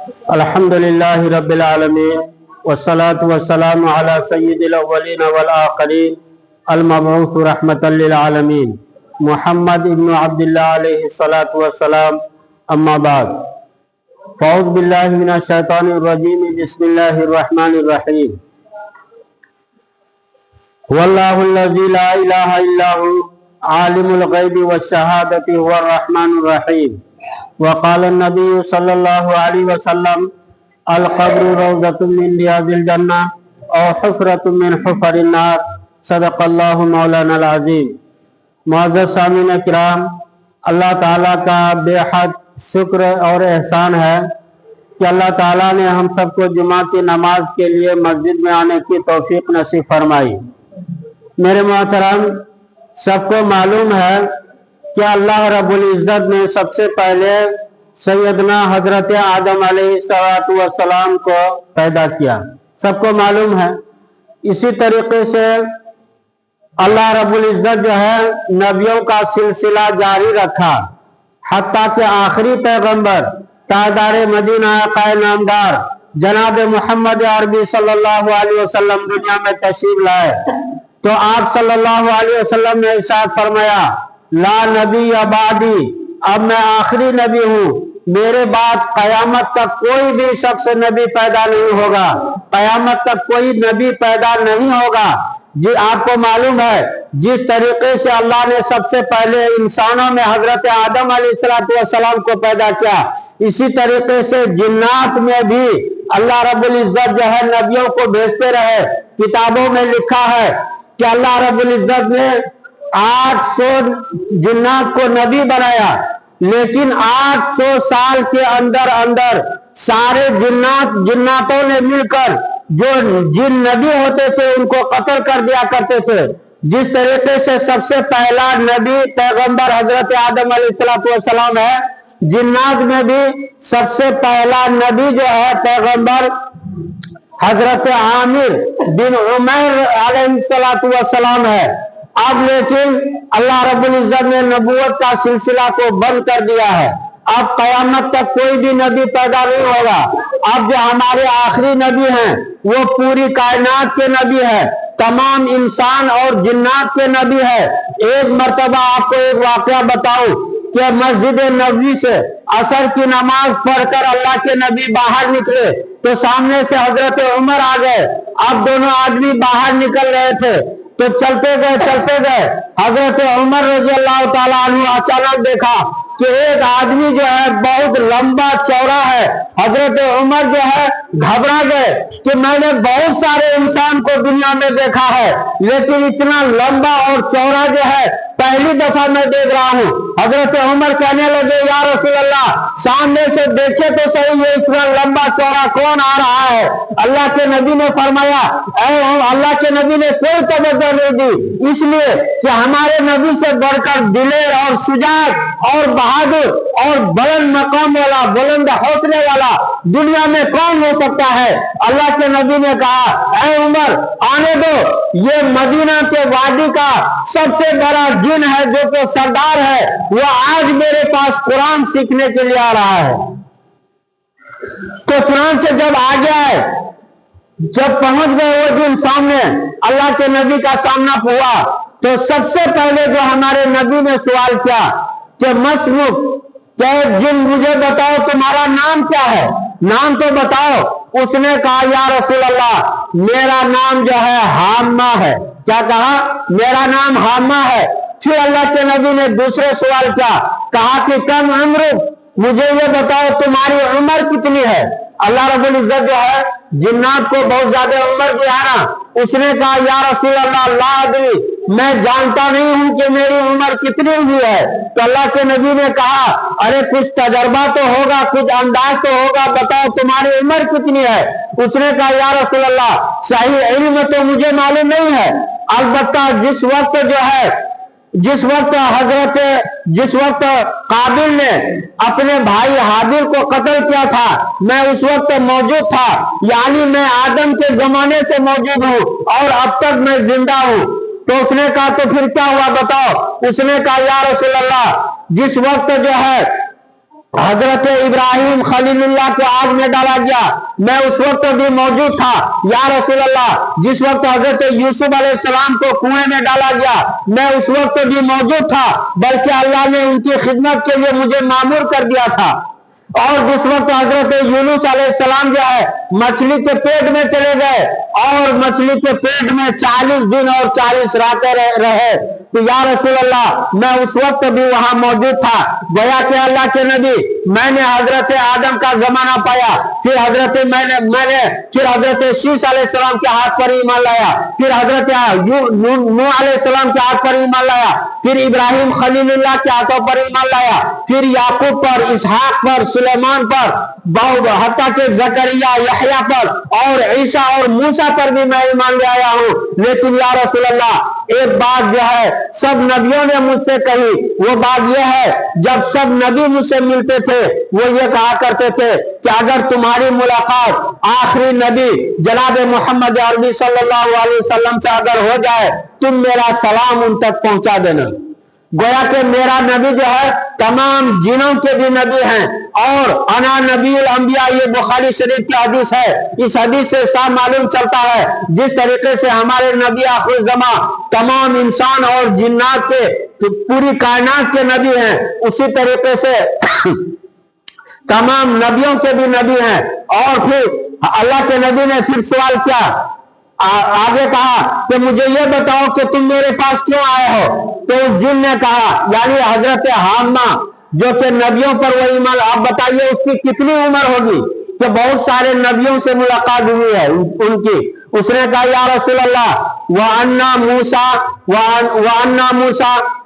الحمدللہ رب العالمین والصلاة والسلام علی سید الاولین والآخرین المبعوث رحمۃ للعالمین محمد ابن عبداللہ علیہ الصلاة والسلام اما بعد فاعوذ باللہ من الشیطان الرجیم بسم اللہ الرحمن الرحیم واللہ الذی لا الہ الا هو عالم الغیب والشہادۃ هو الرحمن الرحیم وقال النبی صلی اللہ علیہ وسلم القبر روضۃ من ریاض الجنہ او حفرۃ من حفر النار صدق اللہ مولانا العظیم۔ معزز سامعین کرام، اللہ تعالیٰ کا بے حد شکر اور احسان ہے کہ اللہ تعالیٰ نے ہم سب کو جمعہ کی نماز کے لیے مسجد میں آنے کی توفیق نصیب فرمائی۔ میرے محترم، سب کو معلوم ہے کہ اللہ رب العزت نے سب سے پہلے سیدنا حضرت آدم علیہ السلام کو پیدا کیا، سب کو معلوم ہے۔ اسی طریقے سے اللہ رب العزت جو ہے نبیوں کا سلسلہ جاری رکھا، حتیٰ کہ آخری پیغمبر تاجدار مدینہ قائد نامدار جناب محمد عربی صلی اللہ علیہ وسلم دنیا میں تشریف لائے تو آپ صلی اللہ علیہ وسلم نے ارشاد فرمایا لا نبی بعدی، اب میں آخری نبی ہوں، میرے بعد قیامت تک کوئی بھی شخص نبی پیدا نہیں ہوگا، قیامت تک کوئی نبی پیدا نہیں ہوگا۔ جی آپ کو معلوم ہے جس طریقے سے اللہ نے سب سے پہلے انسانوں میں حضرت آدم علیہ السلام کو پیدا کیا، اسی طریقے سے جنات میں بھی اللہ رب العزت جو ہے نبیوں کو بھیجتے رہے۔ کتابوں میں لکھا ہے کہ اللہ رب العزت نے 800 جنات کو نبی بنایا، لیکن 800 سال کے اندر سارے جناتوں نے مل کر جو جن نبی ہوتے تھے ان کو قتل کر دیا کرتے تھے۔ جس طریقے سے سب سے پہلا نبی پیغمبر حضرت آدم علیہ السلام ہے، جنات میں بھی سب سے پہلا نبی جو ہے پیغمبر حضرت عامر بن عمیر علیہ السلام ہے۔ اب لیکن اللہ رب العزت نے نبوت کا سلسلہ کو بند کر دیا ہے، اب قیامت تک کوئی بھی نبی پیدا نہیں ہوگا۔ اب جو ہمارے آخری نبی ہیں وہ پوری کائنات کے نبی ہے، تمام انسان اور جنات کے نبی ہے۔ ایک مرتبہ آپ کو ایک واقعہ بتاؤں کہ مسجد نبوی سے عصر کی نماز پڑھ کر اللہ کے نبی باہر نکلے تو سامنے سے حضرت عمر آ گئے۔ اب دونوں آدمی باہر نکل رہے تھے تو چلتے گئے حضرت عمر رضی اللہ تعالیٰ عنہ اچانک دیکھا کہ ایک آدمی جو ہے بہت لمبا چوڑا ہے۔ حضرت عمر جو ہے گھبرا گئے کہ میں نے بہت سارے انسان کو دنیا میں دیکھا ہے لیکن اتنا لمبا اور چوڑا جو ہے پہلی دفعہ میں دیکھ رہا ہوں۔ حضرت عمر کہنے لگے یا رسول اللہ، سامنے سے دیکھے تو صحیح یہ اتنا لمبا چوڑا کون آ رہا ہے؟ اللہ کے نبی نے فرمایا اللہ کے نبی نے کوئی توجہ نہیں دی، اس لیے کہ ہمارے نبی سے بڑھ کر دلیر اور شجاعت اور بہادر اور بلند مقام والا، بلند حوصلے والا دنیا میں کون ہو سکتا ہے؟ اللہ کے نبی نے کہا اے عمر آنے دو، یہ مدینہ کے وادی کا سب سے بڑا جن ہے جو کہ سردار ہے، وہ آج میرے پاس قرآن سیکھنے کے لیے آ رہا ہے۔ تو چنانچہ جب آ گیا ہے، جب پہنچ گئے وہ دن سامنے، اللہ کے نبی کا سامنا ہوا تو سب سے پہلے جو ہمارے نبی نے سوال کیا کہ مسموک، کہ جن مجھے بتاؤ تمہارا نام کیا ہے، نام تو بتاؤ۔ اس نے کہا یا رسول اللہ میرا نام جو ہے حامہ ہے۔ کیا کہا؟ میرا نام حامہ ہے۔ پھر اللہ کے نبی نے دوسرے سوال کیا، کہا کہ کم عمرک، مجھے یہ بتاؤ تمہاری عمر کتنی ہے؟ اللہ رب العزت جو ہے جنات کو بہت زیادہ عمر دیا نا، اس نے کہا یا رسول اللہ لا ادری، میں جانتا نہیں ہوں کہ میری عمر کتنی ہوئی ہے۔ تو اللہ کے نبی نے کہا ارے کچھ تجربہ تو ہوگا، کچھ انداز تو ہوگا، بتاؤ تمہاری عمر کتنی ہے؟ اس نے کہا یا رسول اللہ صحیح علم تو مجھے معلوم نہیں ہے، البتہ جس وقت قابل نے اپنے بھائی حابیل کو قتل کیا تھا میں اس وقت موجود تھا، یعنی میں آدم کے زمانے سے موجود ہوں اور اب تک میں زندہ ہوں۔ تو اس نے کہا تو پھر کیا ہوا بتاؤ؟ اس نے کہا یا رسول اللہ جس وقت جو ہے حضرت ابراہیم خلیل اللہ کو آگ میں ڈالا گیا، میں اس وقت بھی موجود تھا یا رسول اللہ۔ جس وقت حضرت یوسف علیہ السلام کو کنویں میں ڈالا گیا، میں اس وقت بھی موجود تھا، بلکہ اللہ نے ان کی خدمت کے لیے مجھے مامور کر دیا تھا۔ اور جس وقت حضرت یونس علیہ السلام جو ہے مچھلی کے پیٹ میں چلے گئے اور مچھلی کے پیٹ میں 40 دن اور 40 راتیں رہے، تو یا رسول اللہ میں اس وقت بھی وہاں موجود تھا۔ گویا کہ اللہ کے نبی، میں نے حضرت آدم کا زمانہ پایا، پھر حضرت شیش علیہ السلام کے ہاتھ پر ایمان لایا، پھر حضرت نوح علیہ السلام کے ہاتھ پر ایمان لایا، پھر ابراہیم خلیل اللہ کے ہاتھوں پر ایمان لایا، پھر یعقوب پر، اسحاق پر، سلیمان پر، حتیٰ کہ زکریا، یحییٰ پر اور عیسیٰ اور موسیٰ پر بھی میں ایمان لے آیا ہوں۔ لیکن یا رسول اللہ ایک بات جو ہے سب نبیوں نے مجھ سے کہی، وہ بات یہ ہے جب سب نبی مجھ سے ملتے تھے وہ یہ کہا کرتے تھے کہ اگر تمہاری ملاقات آخری نبی جناب محمد عربی صلی اللہ علیہ وسلم سے اگر ہو جائے تم میرا سلام ان تک پہنچا دینا۔ گویا کہ میرا نبی جو ہے تمام جنوں کے بھی نبی ہیں، اور انا نبی الانبیاء، یہ بخاری شریف کی حدیث ہے۔ اس حدیث سے صاف معلوم چلتا ہے جس طریقے سے ہمارے نبی آخر الزمان تمام انسان اور جنات کے، پوری کائنات کے نبی ہیں، اسی طریقے سے تمام نبیوں کے بھی نبی ہیں۔ اور پھر اللہ کے نبی نے پھر سوال کیا، آگے کہا کہ مجھے یہ بتاؤ کہ تم میرے پاس کیوں آئے ہو؟ تو اس جن نے کہا، یعنی حضرت حامہ جو کہ نبیوں پر وہ ایمان، آپ بتائیے اس کی کتنی عمر ہوگی کہ بہت سارے نبیوں سے ملاقات ہوئی ہے ان کی۔ اس نے کہا یا رسول اللہ وَأَنَّا مُوسَىٰ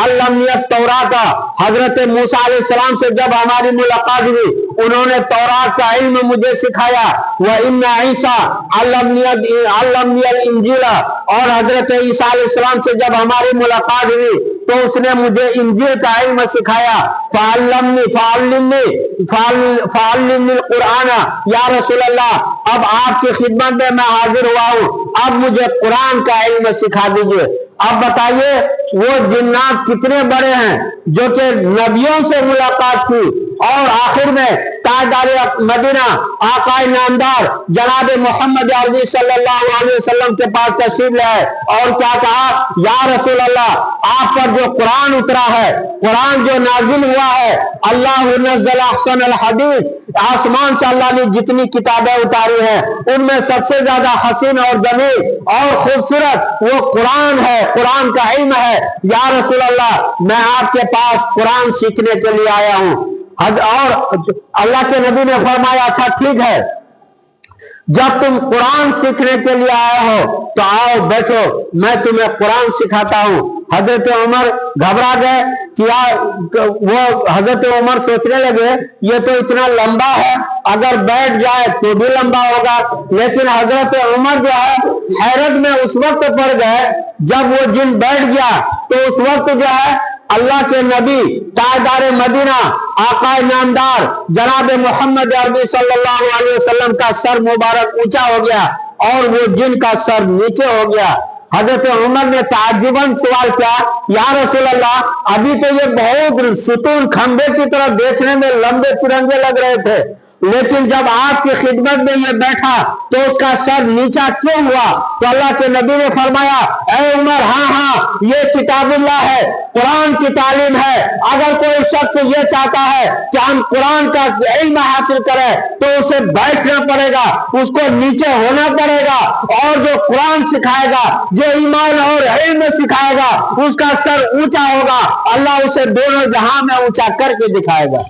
عَلَّمْنِيَ التَّوْرَاةَ، حضرت موسیٰ علیہ السلام سے جب ہماری ملاقات ہوئی انہوں نے تورات کا علم مجھے سکھایا۔ وَإِنَّ عِيسَىٰ عَلَّمْنِيَ الْإِنْجِيلَ، اور حضرت عیسیٰ علیہ السلام سے جب ہماری ملاقات ہوئی تو اس نے مجھے انجیل کا علم سکھایا۔ فَعَلِّمْنِي الْقُرْآنَ، یا رسول اللہ اب آپ کی خدمت میں میں حاضر ہوا ہوں، اب مجھے قرآن کا علم سکھا دیجئے۔ اب بتائیے وہ جنات کتنے بڑے ہیں جو کہ نبیوں سے ملاقات کی، اور آخر میں تاجدار مدینہ آقا نامدار جناب محمد عربی صلی اللہ علیہ وسلم کے پاس تشریف لے آئے اور کیا کہا، یا رسول اللہ آپ پر جو قرآن اترا ہے، قرآن جو نازل ہوا ہے، اللہ نزل احسن الحدیث، آسمان سے اللہ نے جتنی کتابیں اتاری ہیں ان میں سب سے زیادہ حسین اور جمیل اور خوبصورت وہ قرآن ہے، قرآن کا علم ہے۔ یا رسول اللہ میں آپ کے پاس قرآن سیکھنے کے لیے آیا ہوں۔ اور اللہ کے نبی نے فرمایا اچھا ٹھیک ہے، جب تم قرآن سیکھنے کے لیے آئے ہو تو آؤ بیٹھو، میں تمہیں قرآن سکھاتا ہوں۔ حضرت عمر گھبرا گئے، کیا وہ حضرت عمر سوچنے لگے یہ تو اتنا لمبا ہے، اگر بیٹھ جائے تو بھی لمبا ہوگا۔ لیکن حضرت عمر جو ہے حیرت میں اس وقت پڑ گئے جب وہ جن بیٹھ گیا، تو اس وقت جو ہے اللہ کے نبی تاجدار مدینہ آقا نامدار جناب محمد عربی صلی اللہ علیہ وسلم کا سر مبارک اونچا ہو گیا اور وہ جن کا سر نیچے ہو گیا۔ حضرت عمر نے تعجباً سوال کیا، یا رسول اللہ ابھی تو یہ بہت ستون کھمبے کی طرح دیکھنے میں لمبے ترنگے لگ رہے تھے، لیکن جب آپ کی خدمت میں یہ بیٹھا تو اس کا سر نیچا کیوں ہوا؟ تو اللہ کے نبی نے فرمایا اے عمر ہاں یہ کتاب اللہ ہے، قرآن کی تعلیم ہے، اگر کوئی شخص یہ چاہتا ہے کہ ہم قرآن کا علم حاصل کریں تو اسے بیٹھنا پڑے گا، اس کو نیچے ہونا پڑے گا، اور جو قرآن سکھائے گا، جو ایمان اور علم سکھائے گا اس کا سر اونچا ہوگا، اللہ اسے دونوں جہاں میں اونچا کر کے دکھائے گا۔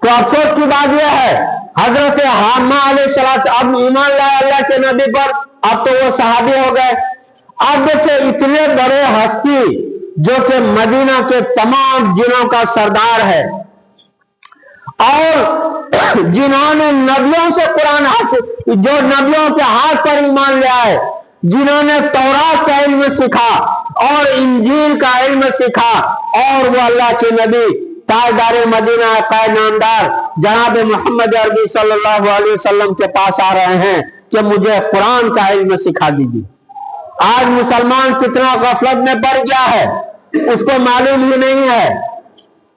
تو افسوس کی بات یہ ہے حضرت حامہ علیہ السلام اب ایمان لائے اللہ کے نبی پر، اب تو وہ صحابی ہو گئے۔ اب دیکھیں اتنے بڑے ہستی جو کہ مدینہ کے تمام جنوں کا سردار ہے، اور جنہوں نے نبیوں سے قرآن حاصل، جو نبیوں کے ہاتھ پر ایمان لے آئے، جنہوں نے تورات کا علم سیکھا اور انجیل کا علم سیکھا، اور وہ اللہ کے نبی تاجدار مدینہ آقا نامدار جناب محمد عربی صلی اللہ علیہ وسلم کے پاس آ رہے ہیں کہ مجھے قرآن کا علم سکھا دیجیے۔ آج مسلمان کتنا غفلت میں پڑ گیا ہے اس کو معلوم ہی نہیں ہے۔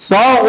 100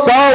100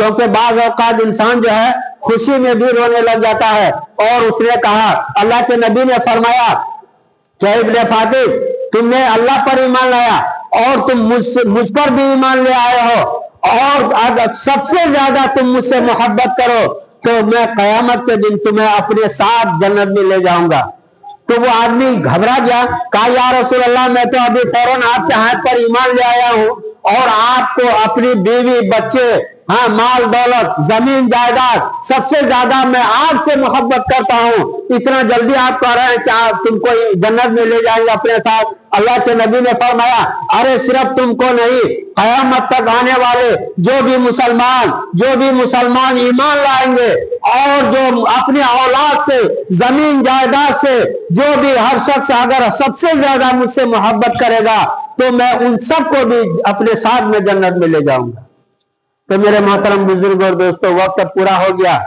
کیونکہ بعض اوقات انسان جو ہے خوشی میں بھی رونے لگ جاتا ہے۔ اور اس نے کہا، اللہ کے نبی نے فرمایا کہ ابن فاطم، تم نے اللہ پر ایمان لایا اور تم مجھ پر بھی ایمان لے آئے ہو، اور اگر سب سے زیادہ تم مجھ سے محبت کرو تو میں قیامت کے دن تمہیں اپنے ساتھ جنت میں لے جاؤں گا۔ تو وہ آدمی گھبرا گیا، کہا یا رسول اللہ، میں تو ابھی فوراً آپ کے ہاتھ پر ایمان لے آیا ہوں، اور آپ کو اپنی بیوی بچے، ہاں، مال دولت، زمین جائیداد، سب سے زیادہ میں آپ سے محبت کرتا ہوں، اتنا جلدی آپ کہہ رہے ہیں کہ آپ تم کو جنت میں لے جائیں گے اپنے ساتھ؟ اللہ کے نبی نے فرمایا، ارے صرف تم کو نہیں، قیامت تک آنے والے جو بھی مسلمان ایمان لائیں گے، اور جو اپنی اولاد سے، زمین جائیداد سے، جو بھی ہر شخص اگر سب سے زیادہ مجھ سے محبت کرے گا تو میں ان سب کو بھی اپنے ساتھ میں جنت میں لے جاؤں گا۔ تو میرے محترم بزرگ اور دوستو، وقت پورا ہو گیا۔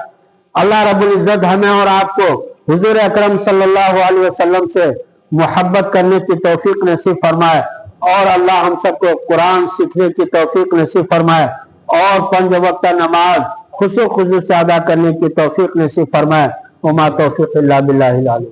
اللہ رب العزت ہمیں اور آپ کو حضور اکرم صلی اللہ علیہ وسلم سے محبت کرنے کی توفیق نصیب فرمائے، اور اللہ ہم سب کو قرآن سیکھنے کی توفیق نصیب فرمائے، اور 5 وقتہ نماز خشوع و خضوع سے ادا کرنے کی توفیق نصیب فرمائے۔ وما توفیق الا باللہ العلی۔